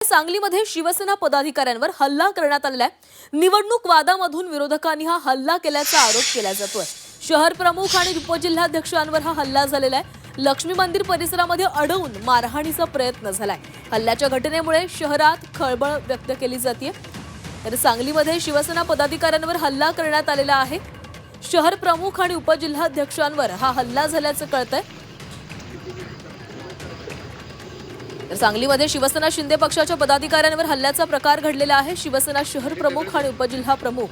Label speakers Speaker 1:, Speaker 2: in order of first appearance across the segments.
Speaker 1: सांगलीमध्ये शिवसेना पदाधिकाऱ्यांवर हल्ला करण्यात आलेला आहे। निवडणूक वादामधून विरोधकांनी हा हल्ला केल्याचा आरोप केला जातोय। शहर प्रमुख आणि उपजिल्हाध्यक्षांवर हा हल्ला झालेला आहे। लक्ष्मी मंदिर परिसरामध्ये अडवून मारहाणीचा प्रयत्न झालाय। हल्ल्याच्या घटनेमुळे शहरात खळबळ व्यक्त केली जाते। तर सांगलीमध्ये शिवसेना पदाधिकाऱ्यांवर हल्ला करण्यात आलेला आहे। शहर प्रमुख आणि उपजिल्हाध्यक्षांवर हा हल्ला झाल्याचं कळतंय। तर सांगलीमध्ये शिवसेना शिंदे पक्षाच्या पदाधिकाऱ्यांवर हल्ल्याचा प्रकार घडलेला आहे। शिवसेना शहर प्रमुख आणि उपजिल्हा प्रमुख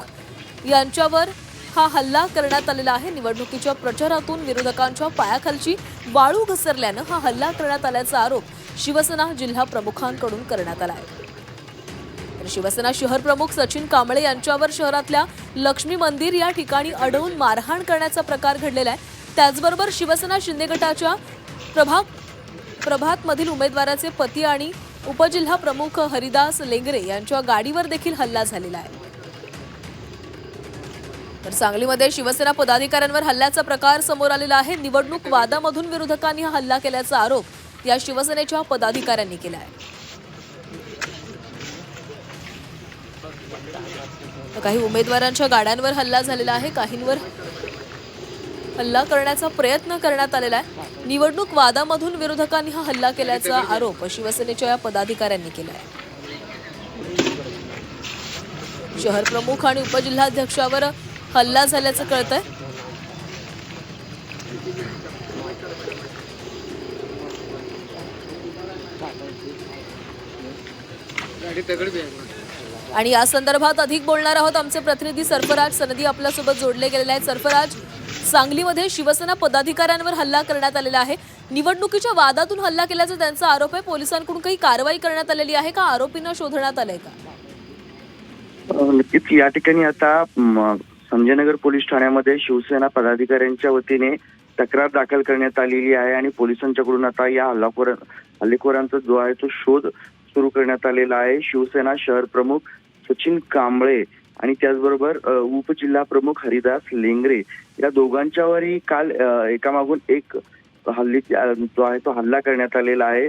Speaker 1: यांच्यावर हा हल्ला करण्यात आलेला आहे। निवडणुकीच्या प्रचारातून विरोधकांच्या पायाखालची वाळू घसरल्यानं हा हल्ला करण्यात आल्याचा आरोप शिवसेना जिल्हा प्रमुखांकडून करण्यात आला आहे। तर शिवसेना शहर प्रमुख सचिन कांबळे यांच्यावर शहरातल्या लक्ष्मी मंदिर या ठिकाणी अडवून मारहाण करण्याचा प्रकार घडलेला आहे। त्याचबरोबर शिवसेना शिंदे गटाच्या प्रभातमधील उमेदवाराचे पती आणि उपजिल्हा प्रमुख हरिदास लेंगरे यांच्या गाडीवर देखील हल्ला झालेला आहे। तर सांगलीमध्ये शिवसेना पदाधिकाऱ्यांवर हल्ल्याचा प्रकार समोर आलेला आहे। निवडणूक वादामधून विरोधकांनी हा हल्ला केल्याचा आरोप या शिवसेनेच्या पदाधिकाऱ्यांनी केला आहे। काही उमेदवारांच्या गाड्यांवर हल्ला झालेला आहे। काहींवर हल्ला करण्याचा प्रयत्न करण्यात आलेला आहे। निवडणूक वादामधून विरोधकांनी हा हल्ला केल्याचा आरोप शिवसेनेच्या पदाधिकाऱ्यांनी केला आहे। शहर प्रमुख आणि उपजिल्हाध्यक्षावर हल्ला झाल्याचं कळतंय। आणि या संदर्भात अधिक बोलणार आहोत। आमचे प्रतिनिधी सरफराज सनदी आपल्यासोबत जोडले गेलेले आहेत। सरफराज, सांगलीमध्ये शिवसेना पदाधिकाऱ्यांवर हल्ला करण्यात आलेला आहे। निवडणुकीच्या वादातून हल्ला केल्याचा त्यांचा आरोप आहे। पोलिसांकडून काही कारवाई करण्यात आलेली आहे का? आरोपींना शोधण्यात आलंय का?
Speaker 2: नक्कीच या ठिकाणी आता संजयनगर पोलीस ठाण्यामध्ये शिवसेना पदाधिकाऱ्यांच्या वतीने तक्रार दाखल करण्यात आलेली आहे आणि पोलिसांच्याकडून आता या हल्लेखोरांचा जो आहे तो शोध सुरू करण्यात आलेला आहे। शिवसेना शहर प्रमुख सचिन कांबळे आणि त्याचबरोबर उपजिल्हा प्रमुख हरिदास लेंगरे या दोघांच्यावरही काल एकामागून एक जो आहे तो हल्ला करण्यात आलेला आहे।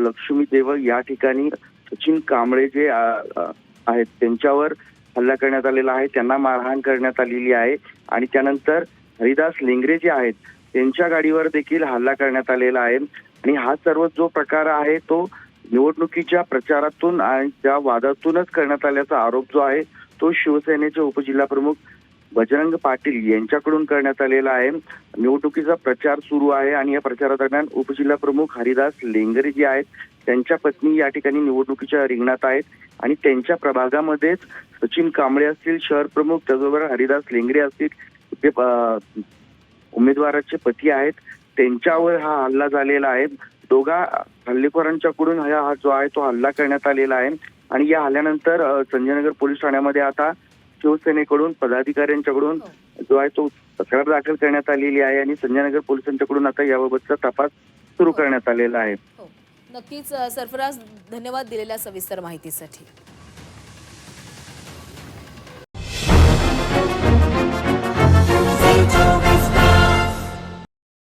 Speaker 2: लक्ष्मी देवळ या ठिकाणी सचिन कांबळे जे आहेत त्यांच्यावर हल्ला करण्यात आलेला आहे। त्यांना मारहाण करण्यात आलेली आहे आणि त्यानंतर हरिदास लेंगरे जे आहेत त्यांच्या गाडीवर देखील हल्ला करण्यात आलेला आहे। आणि हा सर्व जो प्रकार आहे तो निवडणुकीच्या प्रचारातून आणि त्या वादातूनच करण्यात आल्याचा आरोप जो आहे तो शिवसेनेचे उपजिल्हा प्रमुख बजरंग पाटील यांच्याकडून करण्यात आलेला आहे। निवडणुकीचा प्रचार सुरू आहे आणि या प्रचारादरम्यान उपजिल्हा प्रमुख हरिदास लेंगरे जे आहेत त्यांच्या पत्नी या ठिकाणी निवडणुकीच्या रिंगणात आहेत आणि त्यांच्या प्रभागामध्येच सचिन कांबळे असतील शहर प्रमुख, त्याचबरोबर हरिदास लेंगरे असतील जे उमेदवाराचे पती आहेत त्यांच्यावर हा हल्ला झालेला आहे। दोघा हल्लेखोरांच्याकडून हा जो आहे तो हल्ला करण्यात आलेला आहे आणि या हल्ल्यानंतर संजयनगर पोलीस ठाण्यामध्ये आता शिवसेनेकडून पदाधिकाऱ्यांच्याकडून जो आहे तो तक्रार दाखल करण्यात आलेली आहे आणि संजयनगर पोलिसांच्याकडून आता याबाबतचा तपास सुरू करण्यात आलेला आहे।
Speaker 1: नक्कीच सरफराज, धन्यवाद दिलेल्या सविस्तर माहितीसाठी।